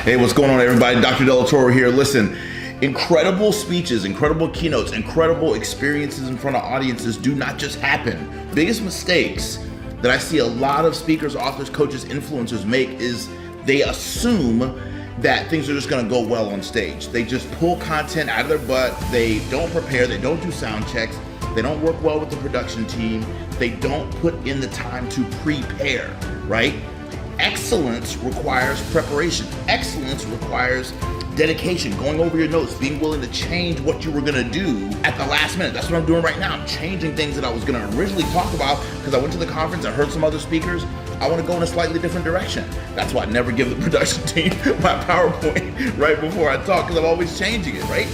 Hey, what's going on, everybody? Dr. Delatorro here. Listen, incredible speeches, incredible keynotes, incredible experiences in front of audiences do not just happen. Biggest mistakes that I see a lot of speakers, authors, coaches, influencers make is they assume that things are just gonna go well on stage. They just pull content out of their butt. They don't prepare, they don't do sound checks, they don't work well with the production team, they don't put in the time to prepare, right? Excellence requires preparation. Excellence requires dedication, going over your notes, being willing to change what you were gonna do at the last minute. That's what I'm doing right now. I'm changing things that I was gonna originally talk about because I went to the conference, I heard some other speakers. I wanna go in a slightly different direction. That's why I never give the production team my PowerPoint right before I talk, because I'm always changing it, right?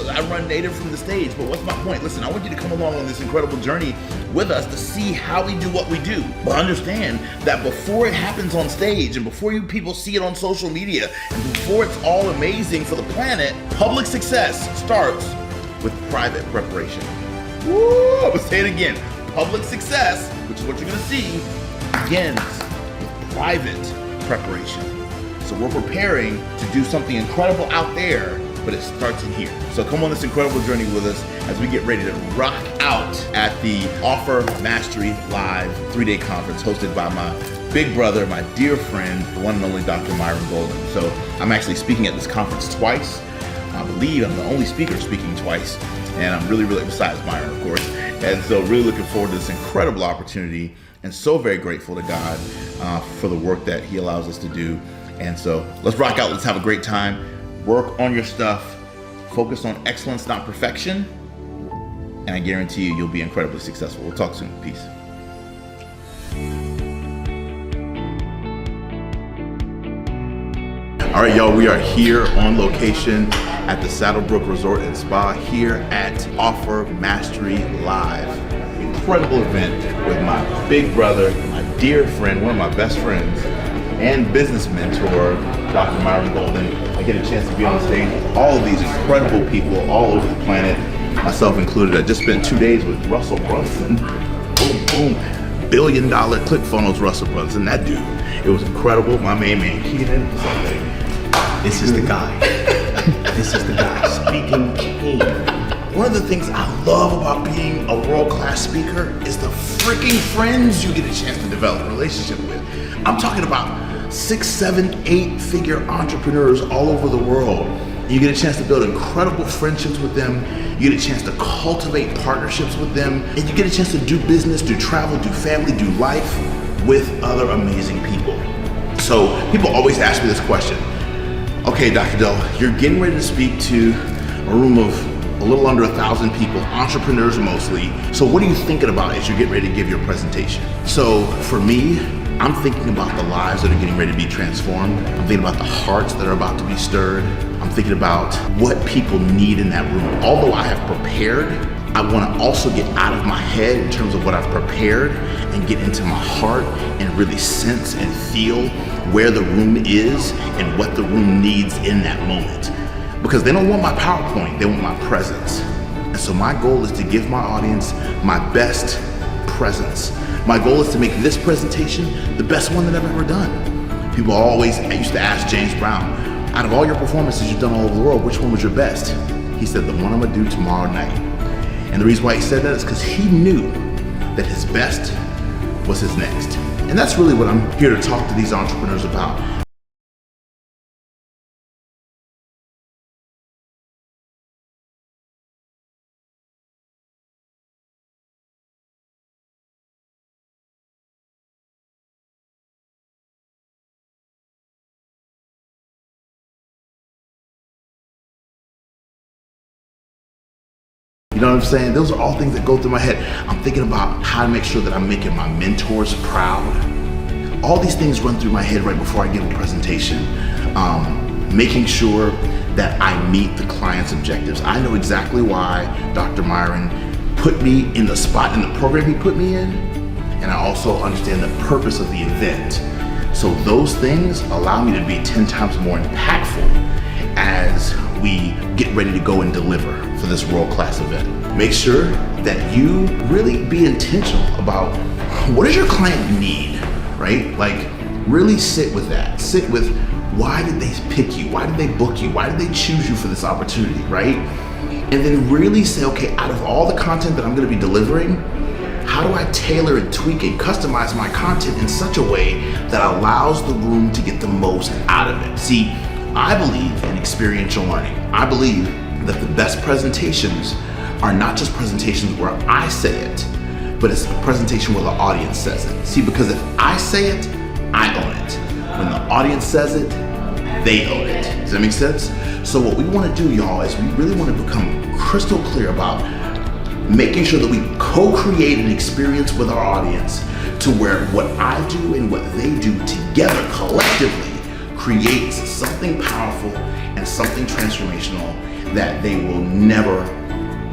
I run native from the stage, but what's my point? Listen, I want you to come along on this incredible journey with us to see how we do what we do. But understand that before it happens on stage and before you people see it on social media and before it's all amazing for the planet, public success starts with private preparation. Woo! I'm gonna say it again. Public success, which is what you're gonna see, begins with private preparation. So we're preparing to do something incredible out there, but it starts in here. So come on this incredible journey with us as we get ready to rock out at the Offer Mastery Live 3-day conference hosted by my big brother, my dear friend, the one and only Dr. Myron Golden. So I'm actually speaking at this conference twice. I believe I'm the only speaker speaking twice, and I'm really, besides Myron, of course. And so really looking forward to this incredible opportunity and so very grateful to God for the work that he allows us to do. And so let's rock out, let's have a great time. Work on your stuff, focus on excellence, not perfection, and I guarantee you'll be incredibly successful. We'll talk soon. Peace. All right, y'all, we are here on location at the Saddlebrook Resort and Spa here at Offer Mastery Live. Incredible event with my big brother, my dear friend, one of my best friends, and business mentor, Dr. Myron Golden. I get a chance to be on stage with all of these incredible people all over the planet, myself included. I just spent 2 days with Russell Brunson. Boom, boom. $1 billion ClickFunnels Russell Brunson, that dude. It was incredible. My main man, Keenan. This is the guy. This is the guy. Speaking king. One of the things I love about being a world-class speaker is the freaking friends you get a chance to develop a relationship with. I'm talking about 6, 7, 8-figure entrepreneurs all over the world. You get a chance to build incredible friendships with them. You get a chance to cultivate partnerships with them. And you get a chance to do business, do travel, do family, do life with other amazing people. So people always ask me this question. Okay, Dr. Del, you're getting ready to speak to a room of a little under 1,000 people, entrepreneurs mostly. So what are you thinking about as you get ready to give your presentation? So for me, I'm thinking about the lives that are getting ready to be transformed. I'm thinking about the hearts that are about to be stirred. I'm thinking about what people need in that room. Although I have prepared, I want to also get out of my head in terms of what I've prepared and get into my heart and really sense and feel where the room is and what the room needs in that moment. Because they don't want my PowerPoint, they want my presence. And so my goal is to give my audience my best presence. My goal is to make this presentation the best one that I've ever done. People always used to ask James Brown, out of all your performances you've done all over the world, which one was your best? He said, the one I'm gonna do tomorrow night. And the reason why he said that is because he knew that his best was his next. And that's really what I'm here to talk to these entrepreneurs about. You know what I'm saying? Those are all things that go through my head. I'm thinking about how to make sure that I'm making my mentors proud. All these things run through my head right before I give a presentation. Making sure that I meet the client's objectives. I know exactly why Dr. Myron put me in the spot in the program he put me in, and I also understand the purpose of the event. So those things allow me to be 10 times more impactful as we get ready to go and deliver for this world-class event. Make sure that you really be intentional about what does your client need, right? Like really sit with that. Sit with Why did they pick you? Why did they book you? Why did they choose you for this opportunity, right? And then really say, okay, out of all the content that I'm gonna be delivering, how do I tailor and tweak and customize my content in such a way that allows the room to get the most out of it? See, I believe in experiential learning. I believe that the best presentations are not just presentations where I say it, but it's a presentation where the audience says it. See, because if I say it, I own it. When the audience says it, they own it. Does that make sense? So what we want to do, y'all, is we really want to become crystal clear about making sure that we co-create an experience with our audience to where what I do and what they do together collectively creates something powerful and something transformational that they will never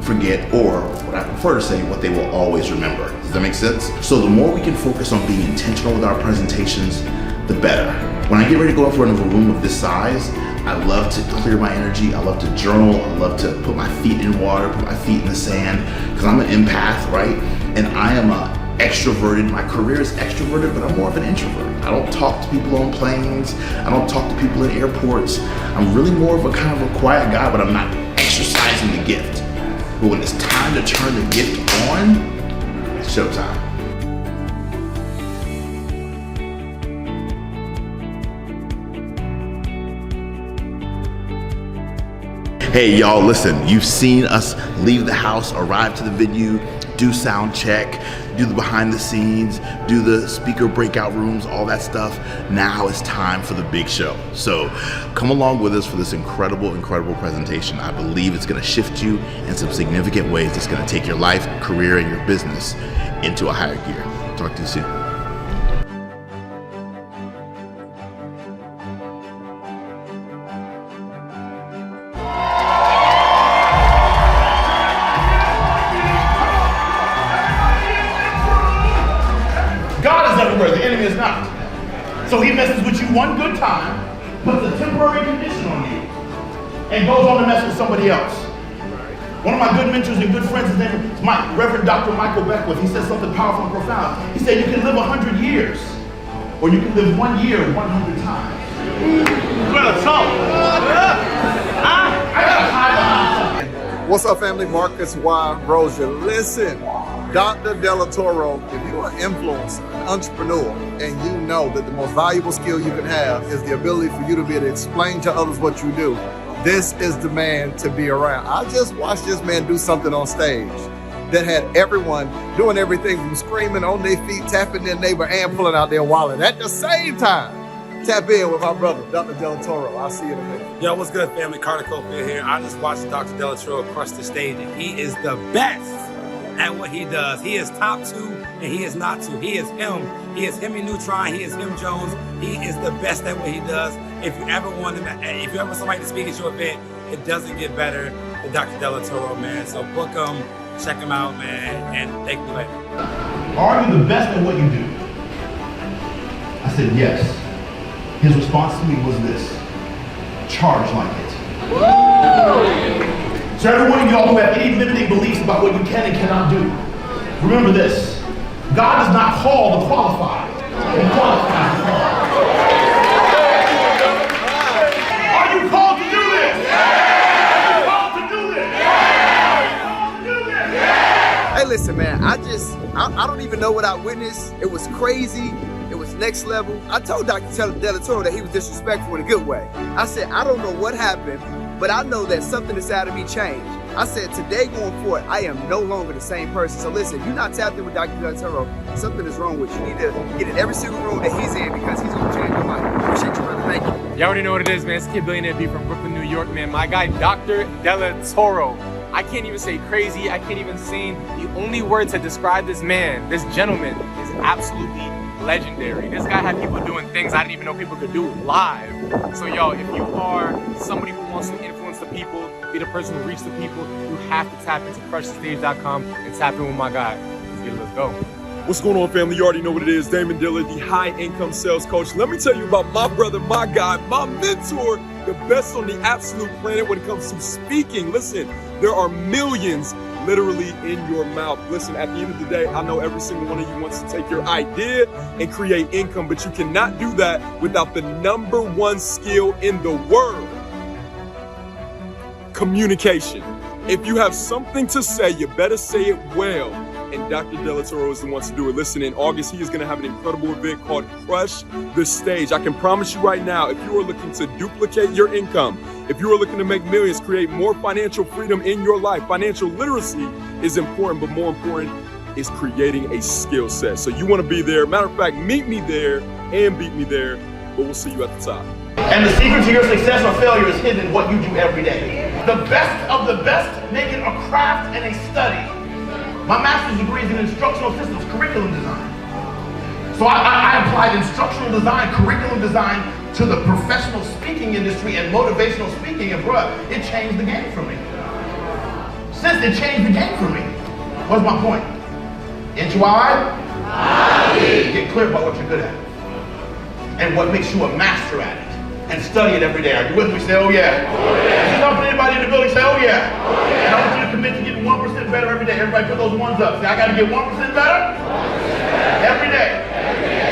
forget, or what I prefer to say, what they will always remember. Does that make sense? So the more we can focus on being intentional with our presentations, the better. When I get ready to go in front of a room of this size, I love to clear my energy. I love to journal. I love to put my feet in water, put my feet in the sand, because I'm an empath, right? And I am extroverted. My career is extroverted, but I'm more of an introvert. I don't talk to people on planes. I don't talk to people in airports. I'm really more of a kind of a quiet guy, but I'm not exercising the gift. But when it's time to turn the gift on, it's showtime. Hey y'all, listen, you've seen us leave the house, arrive to the venue, do sound check, do the behind the scenes, do the speaker breakout rooms, all that stuff. Now it's time for the big show. So come along with us for this incredible, incredible presentation. I believe it's gonna shift you in some significant ways. It's gonna take your life, career, and your business into a higher gear. Talk to you soon. The enemy is not. So he messes with you one good time, puts a temporary condition on you, and goes on to mess with somebody else. One of my good mentors and good friends, his name is Reverend Dr. Michael Beckwith. He said something powerful and profound. He said you can live 100 years, or you can live 1 year 100 times. Well, so, I got a high behind. What's up, family? Marcus Y. Rozier. Listen, Dr. Delatorro, if you're an influencer, an entrepreneur, and you know that the most valuable skill you can have is the ability for you to be able to explain to others what you do, this is the man to be around. I just watched this man do something on stage that had everyone doing everything from screaming on their feet, tapping their neighbor, and pulling out their wallet at the same time. Tap in with my brother, Dr. Delatorro. I'll see you in a minute. Yo, what's good, family? Carter Cofield here. I just watched Dr. Delatorro crush the stage, and he is the best at what he does. He is top two, and he is not two. He is him. He is him in Neutron. He is him Jones. He is the best at what he does. If you ever want him, if you ever want somebody to speak at your event, it doesn't get better than Dr. Delatorro, man. So book him, check him out, man, and thank you later. Are you the best at what you do? I said yes. His response to me was this: charge like it. So every one of y'all who have any limiting beliefs about what you can and cannot do, remember this: God does not call the qualified, He qualifies the called. Are you called to do this? Are you called to do this? Are you called to do this? Hey, listen, man, I don't even know what I witnessed. It was crazy. It was next level. I told Dr. Delatorro that he was disrespectful in a good way. I said, I don't know what happened, but I know that something inside of me changed. I said, today going forward, I am no longer the same person. So listen, if you're not tapped in with Dr. Delatorro, something is wrong with you. You need to get in every single room that he's in, because he's gonna change your life. Appreciate you, brother. Thank you. Y'all already know what it is, man. It's Kid Billionaire B from Brooklyn, New York, man. My guy, Dr. Delatorro. I can't even say crazy. I can't even sing. The only word to describe this man, this gentleman, is absolutely legendary. This guy had people doing things I didn't even know people could do live. So yo, if you are somebody who wants to influence the people, be the person who reaches the people, you have to tap into crushthestage.com and tap in with my guy. Let's go. What's going on, family? You already know what it is. Damon Dillard, the high income sales coach. Let me tell you about my brother, my guy, my mentor, the best on the absolute planet when it comes to speaking. Listen, there are millions literally in your mouth. Listen, at the end of the day, I know every single one of you wants to take your idea and create income, but you cannot do that without the #1 skill in the world: communication. If you have something to say, you better say it well. And Dr. Delatorro is the one to do it. Listen, in August, he is going to have an incredible event called Crush the Stage. I can promise you right now, if you are looking to duplicate your income, if you are looking to make millions, create more financial freedom in your life, financial literacy is important, but more important is creating a skill set. So you want to be there. Matter of fact, meet me there and beat me there, but we'll see you at the top. And the secret to your success or failure is hidden in what you do every day. The best of the best make it a craft and a study. My master's degree is in instructional systems, curriculum design. So I applied instructional design, curriculum design to the professional speaking industry and motivational speaking, and bruh, it changed the game for me. Since it changed the game for me. What's my point? Intuitive? Get clear about what you're good at and what makes you a master at it. And study it every day. Are you with me? Say, oh yeah. Oh, yeah. You know, for anybody in the building, say, oh yeah. Oh, yeah. And I want you to commit to getting 1% better every day. Everybody put those ones up. Say, I gotta get 1% better every day.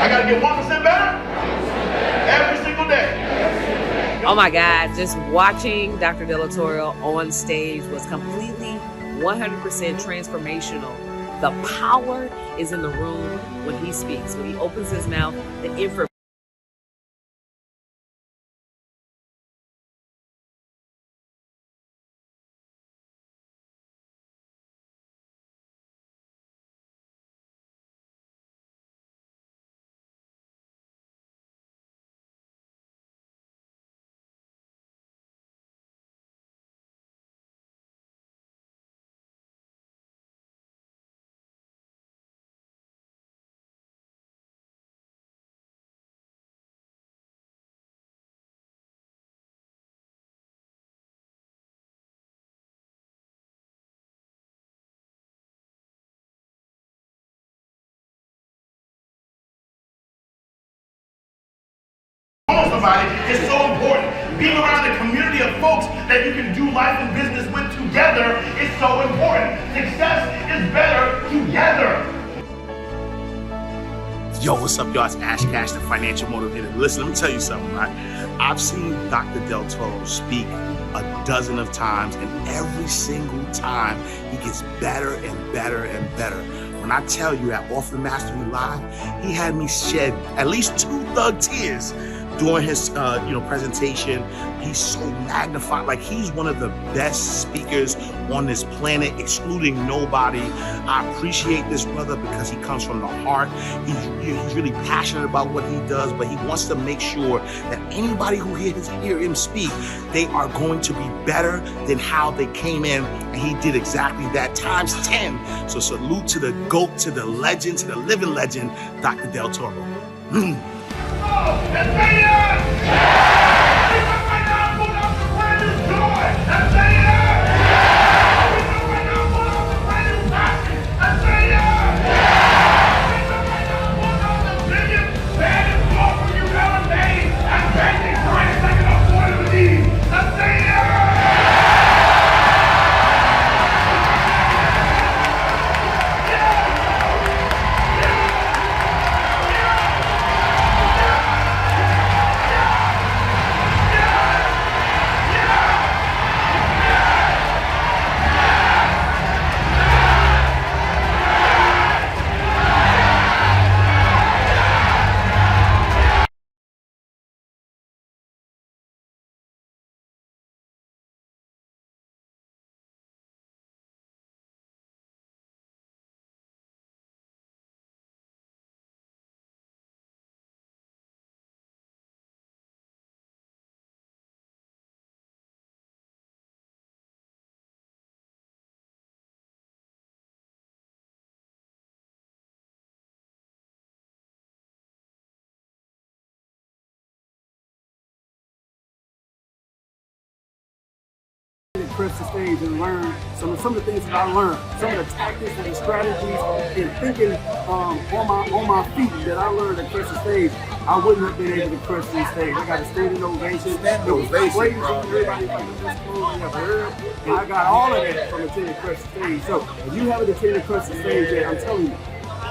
I gotta get 1% better every single day. Oh my God, just watching Dr. Delatorro on stage was completely 100% transformational. The power is in the room when he speaks. When he opens his mouth, the information. Somebody is so important. Being around a community of folks that you can do life and business with together is so important. Success is better together. Yo, what's up, y'all? It's Ash Cash, the financial motivator. Listen, let me tell you something, right? I've seen Dr. Delatorro speak a dozen of times, and every single time he gets better and better and better. When I tell you at Off the Mastery Live, he had me shed at least 2 thug tears during his presentation. He's so magnified, like he's one of the best speakers on this planet, excluding nobody. I appreciate this brother because he comes from the heart. He's really passionate about what he does, but he wants to make sure that anybody who hear him speak, they are going to be better than how they came in, and he did exactly that times 10. So salute to the GOAT, to the legend, to the living legend, Dr. Delatorro. Let's say it! Right now, put up the brand new joy. Let's say it! Right now, put up the brand new passion. Let's say it! Right now, put up the biggest, baddest offer you ever made. And bending price like an affordability. Let's say it! Press the stage and learn some of the things that I learned, some of the tactics and the strategies and thinking on my feet that I learned at Press the Stage. I wouldn't have been able to crush this stage. I got a standing ovation. It was crazy. Everybody like the best clothes I ever heard. And I got all of that from attending Crush the Stage. So if you haven't attended Crush the Stage yet, I'm telling you,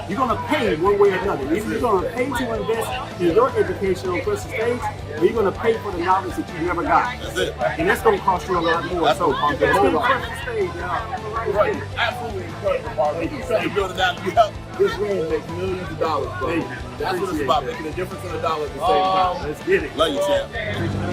you're going to pay one way or another. Either you're going to pay to invest in your education on Crush the Stage, or you're going to pay for the knowledge that you never got. That's it. And that's going to cost you a lot more. That's So the let's whole go to lot. Crush the Stage, y'all. Right. Absolutely incredible, Mark. You try to build it out. You help this room make millions of dollars, bro. That's what it's about, making a difference in a dollar at the same time. Let's get it. Love you, champ.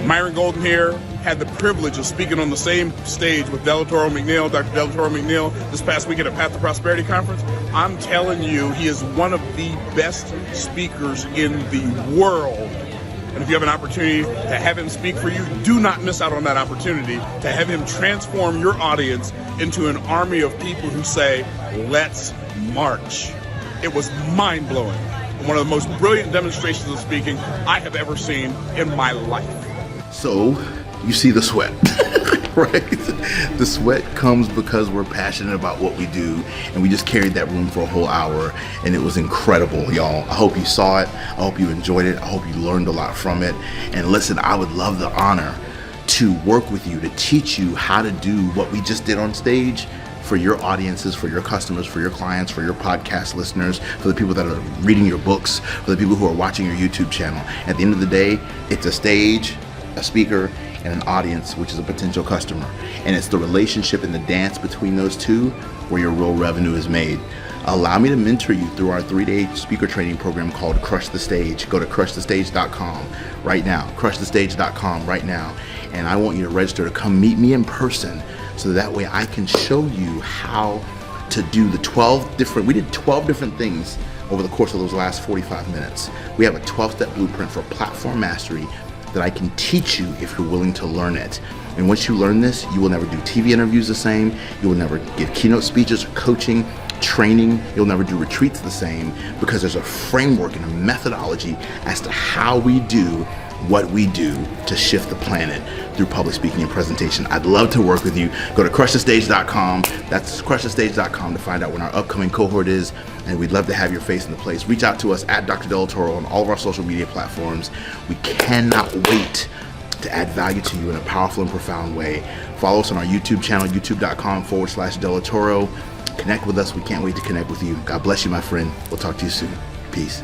Myron Golden here, had the privilege of speaking on the same stage with Delatorro McNeal, Dr. Delatorro McNeal, this past week at a Path to Prosperity conference. I'm telling you, he is one of the best speakers in the world. And if you have an opportunity to have him speak for you, do not miss out on that opportunity to have him transform your audience into an army of people who say, let's march. It was mind-blowing. One of the most brilliant demonstrations of speaking I have ever seen in my life. So, you see the sweat, right? The sweat comes because we're passionate about what we do, and we just carried that room for a whole hour, and it was incredible, y'all. I hope you saw it. I hope you enjoyed it. I hope you learned a lot from it. And listen, I would love the honor to work with you, to teach you how to do what we just did on stage for your audiences, for your customers, for your clients, for your podcast listeners, for the people that are reading your books, for the people who are watching your YouTube channel. At the end of the day, it's a stage, a speaker, and an audience, which is a potential customer. And it's the relationship and the dance between those two where your real revenue is made. Allow me to mentor you through our 3-day speaker training program called Crush the Stage. Go to crushthestage.com right now, crushthestage.com right now. And I want you to register to come meet me in person, so that way I can show you how to do the 12 different things over the course of those last 45 minutes. We have a 12-step blueprint for platform mastery that I can teach you if you're willing to learn it. And once you learn this, you will never do TV interviews the same. You will never give keynote speeches or coaching, training. You'll never do retreats the same, because there's a framework and a methodology as to how we do what we do to shift the planet through public speaking and presentation. I'd love to work with you. Go to crushthestage.com. That's crushthestage.com to find out when our upcoming cohort is, and we'd love to have your face in the place. Reach out to us at Dr. Delatorro on all of our social media platforms. We cannot wait to add value to you in a powerful and profound way. Follow us on our YouTube channel, youtube.com/Delatorro. Connect with us. We can't wait to connect with you. God bless you, my friend. We'll talk to you soon. Peace.